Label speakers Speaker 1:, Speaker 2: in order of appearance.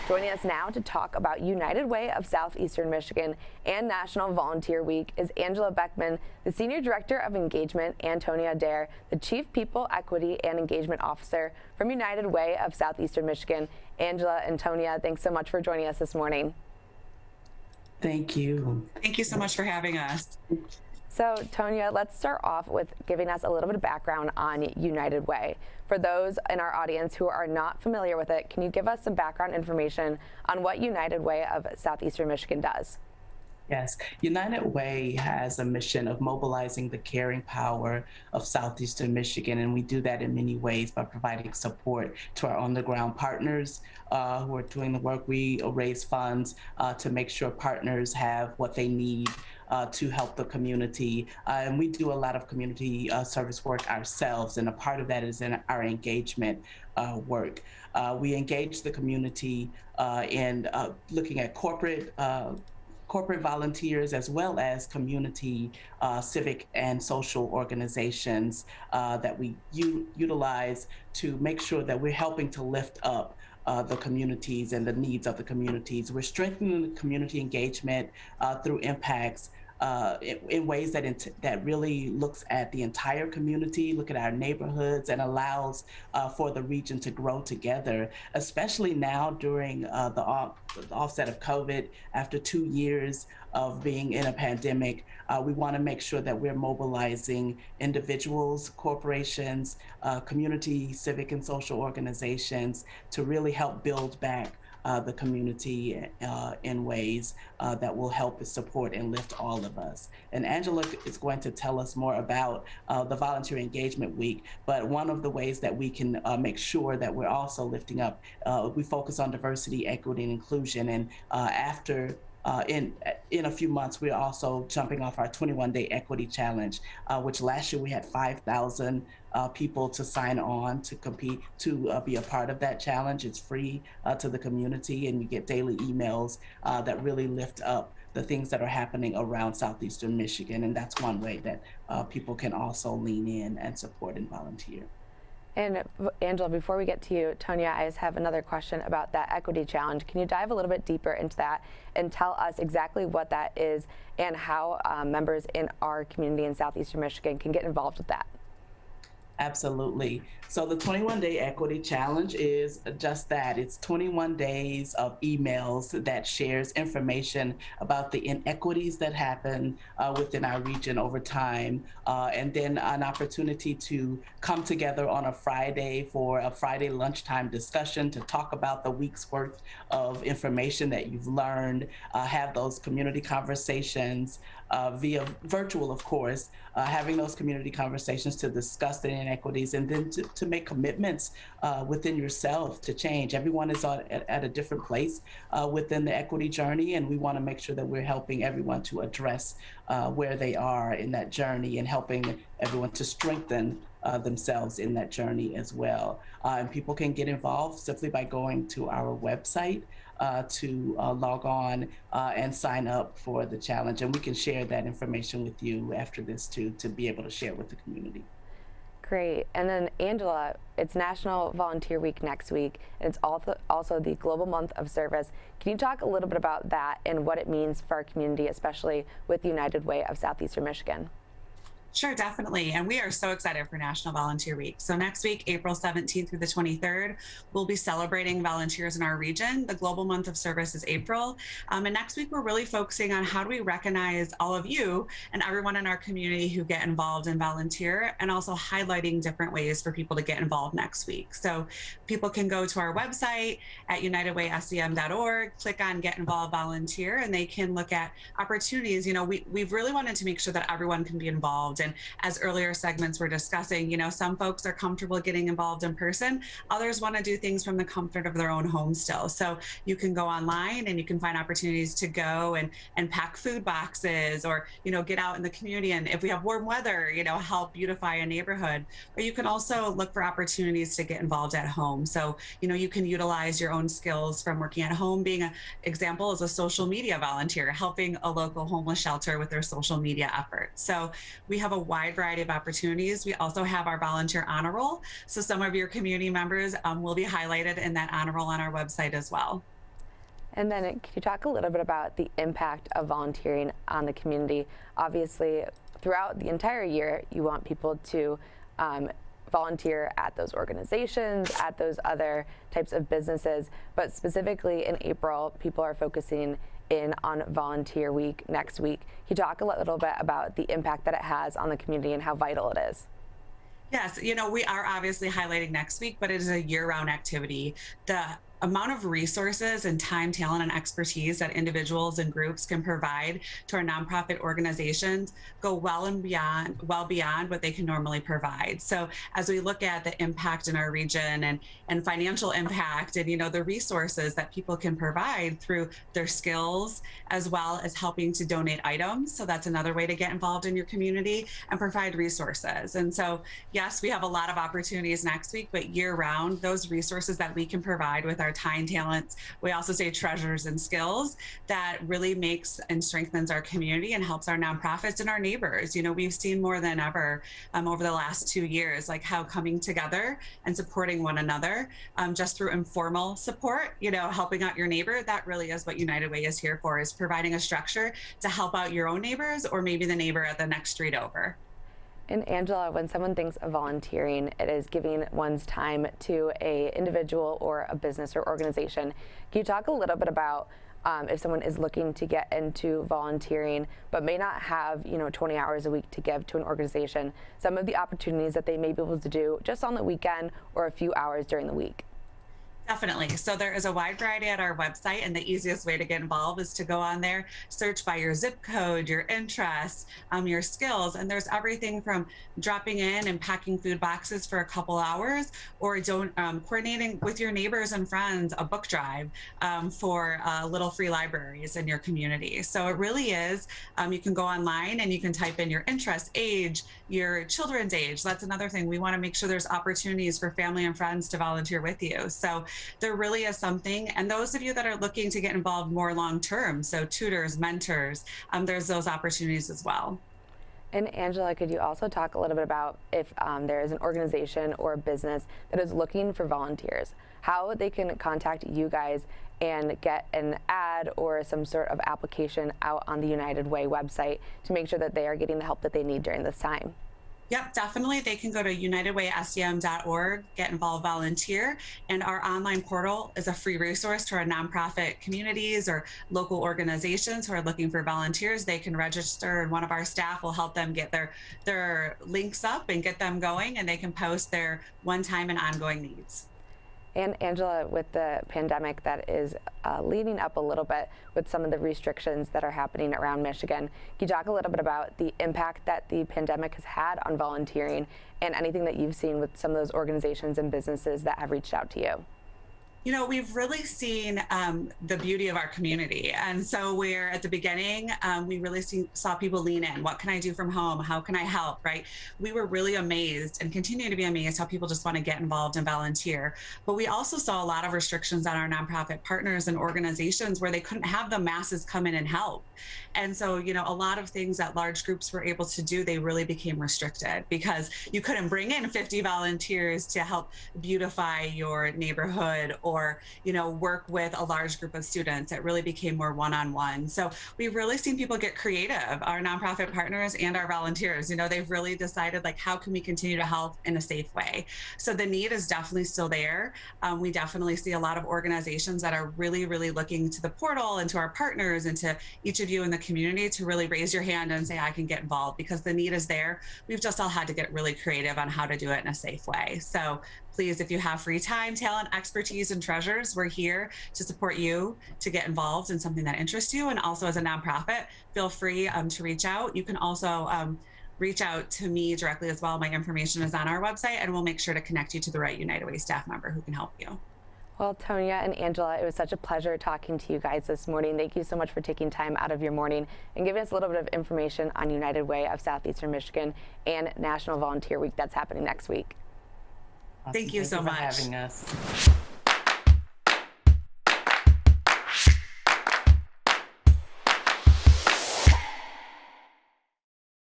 Speaker 1: Joining us now to talk about United Way of Southeastern Michigan and National Volunteer Week is Angela Beckman, the Senior Director of Engagement, and Tonya Adair, the Chief People, Equity, and Engagement Officer from United Way of Southeastern Michigan. Angela and Tonya, thanks so much for joining us this morning.
Speaker 2: Thank you.
Speaker 3: Thank you so much for having us.
Speaker 1: So, Tonya, let's start off with giving us a little bit of background on United Way. For those in our audience who are not familiar with it, can you give us some background information on what United Way of Southeastern Michigan does?
Speaker 2: Yes, United Way has a mission of mobilizing the caring power of Southeastern Michigan, and we do that in many ways by providing support to our on-the-ground partners who are doing the work. We raise funds to make sure partners have what they need to help the community. And we do a lot of community service work ourselves, and a part of that is in our engagement work. We engage the community in looking at corporate volunteers as well as community civic and social organizations that we utilize to make sure that we're helping to lift up the communities and the needs of the communities. We're strengthening the community engagement through impacts in ways that really looks at the entire community, look at our neighborhoods, and allows for the region to grow together, especially now during the offset of COVID. After 2 years of being in a pandemic, we want to make sure that we're mobilizing individuals, corporations, community, civic, and social organizations to really help build back the community in ways that will help support and lift all of us. And Angela is going to tell us more about the Volunteer Engagement Week, but one of the ways that we can make sure that we're also lifting up, we focus on diversity, equity, and inclusion. And in a few months, we're also jumping off our 21-day equity challenge, which last year we had 5,000 people to sign on to compete, to be a part of that challenge. It's free to the community, and you get daily emails that really lift up the things that are happening around Southeastern Michigan. And that's one way that people can also lean in and support and volunteer.
Speaker 1: And Angela, before we get to you, Tonya, I just have another question about that equity challenge. Can you dive a little bit deeper into that and tell us exactly what that is and how members in our community in Southeastern Michigan can get involved with that?
Speaker 2: Absolutely. So the 21-day equity challenge is just that. It's 21 days of emails that shares information about the inequities that happen within our region over time, and then an opportunity to come together on a Friday for a Friday lunchtime discussion to talk about the week's worth of information that you've learned, have those community conversations via virtual, of course, having those community conversations to discuss the inequities, and then to make commitments within yourself to change. Everyone is at a different place within the equity journey, and we want to make sure that we're helping everyone to address where they are in that journey and helping everyone to strengthen themselves in that journey as well. And people can get involved simply by going to our website to log on and sign up for the challenge. And we can share that information with you after this too, to be able to share with the community.
Speaker 1: Great. And then Angela, it's National Volunteer Week next week, and it's also the Global Month of Service. Can you talk a little bit about that and what it means for our community, especially with United Way of Southeastern Michigan?
Speaker 3: Sure, definitely. And we are so excited for National Volunteer Week. So next week, April 17th through the 23rd, we'll be celebrating volunteers in our region. The Global Month of Service is April. And next week, we're really focusing on how do we recognize all of you and everyone in our community who get involved and volunteer, and also highlighting different ways for people to get involved next week. So people can go to our website at unitedwaysem.org, click on Get Involved Volunteer, and they can look at opportunities. You know, we've really wanted to make sure that everyone can be involved. And as earlier segments were discussing, you know, some folks are comfortable getting involved in person. Others want to do things from the comfort of their own home still. So you can go online and you can find opportunities to go and pack food boxes, or, you know, get out in the community. And if we have warm weather, you know, help beautify a neighborhood. Or you can also look for opportunities to get involved at home. So, you know, you can utilize your own skills from working at home. Being an example as a social media volunteer, helping a local homeless shelter with their social media efforts. So we have a wide variety of opportunities. We also have our volunteer honor roll. So some of your community members will be highlighted in that honor roll on our website as well.
Speaker 1: And then can you talk a little bit about the impact of volunteering on the community? Obviously, throughout the entire year, you want people to volunteer at those organizations, at those other types of businesses, but specifically in April, people are focusing in on Volunteer Week next week. Can you talk a little bit about the impact that it has on the community and how vital it is?
Speaker 3: Yes, we are obviously highlighting next week, but it is a year-round activity. The amount of resources and time, talent, and expertise that individuals and groups can provide to our nonprofit organizations go well beyond what they can normally provide. So as we look at the impact in our region and financial impact and the resources that people can provide through their skills, as well as helping to donate items. So that's another way to get involved in your community and provide resources. And so yes, we have a lot of opportunities next week, but year round, those resources that we can provide with our time, talents, we also say treasures and skills, that really makes and strengthens our community and helps our nonprofits and our neighbors. We've seen more than ever over the last 2 years, like how coming together and supporting one another just through informal support, helping out your neighbor, that really is what United Way is here for, is providing a structure to help out your own neighbors or maybe the neighbor at the next street over.
Speaker 1: And Angela, when someone thinks of volunteering, it is giving one's time to an individual or a business or organization. Can you talk a little bit about if someone is looking to get into volunteering but may not have 20 hours a week to give to an organization, some of the opportunities that they may be able to do just on the weekend or a few hours during the week?
Speaker 3: Definitely. So there is a wide variety at our website, and the easiest way to get involved is to go on there, search by your zip code, your interests, your skills, and there's everything from dropping in and packing food boxes for a couple hours, or coordinating with your neighbors and friends a book drive for little free libraries in your community. So it really is, you can go online and you can type in your interest, age, your children's age. That's another thing. We want to make sure there's opportunities for family and friends to volunteer with you. So there really is something. And those of you that are looking to get involved more long-term, so tutors, mentors, there's those opportunities as well.
Speaker 1: And Angela, could you also talk a little bit about if there is an organization or a business that is looking for volunteers, how they can contact you guys and get an ad or some sort of application out on the United Way website to make sure that they are getting the help that they need during this time?
Speaker 3: Yep, definitely. They can go to unitedwaysdm.org, get involved, volunteer, and our online portal is a free resource to our nonprofit communities or local organizations who are looking for volunteers. They can register, and one of our staff will help them get their links up and get them going, and they can post their one-time and ongoing needs.
Speaker 1: And Angela, with the pandemic that is leading up a little bit with some of the restrictions that are happening around Michigan, can you talk a little bit about the impact that the pandemic has had on volunteering and anything that you've seen with some of those organizations and businesses that have reached out to you?
Speaker 3: We've really seen the beauty of our community. And so where at the beginning, we really saw people lean in. What can I do from home? How can I help, right? We were really amazed and continue to be amazed how people just want to get involved and volunteer. But we also saw a lot of restrictions on our nonprofit partners and organizations where they couldn't have the masses come in and help. And so, a lot of things that large groups were able to do, they really became restricted because you couldn't bring in 50 volunteers to help beautify your neighborhood or work with a large group of students. It really became more one-on-one. So we've really seen people get creative, our nonprofit partners and our volunteers. They've really decided, like, how can we continue to help in a safe way? So the need is definitely still there. We definitely see a lot of organizations that are really, really looking to the portal and to our partners and to each of you in the community to really raise your hand and say, I can get involved, because the need is there. We've just all had to get really creative on how to do it in a safe way. So please, if you have free time, talent, expertise, and treasures, we're here to support you to get involved in something that interests you. And also as a nonprofit, feel free to reach out. You can also reach out to me directly as well. My information is on our website, and we'll make sure to connect you to the right United Way staff member who can help you.
Speaker 1: Well, Tonya and Angela, it was such a pleasure talking to you guys this morning. Thank you so much for taking time out of your morning and giving us a little bit of information on United Way of Southeastern Michigan and National Volunteer Week that's happening next week.
Speaker 3: Thank you so much
Speaker 2: for having us.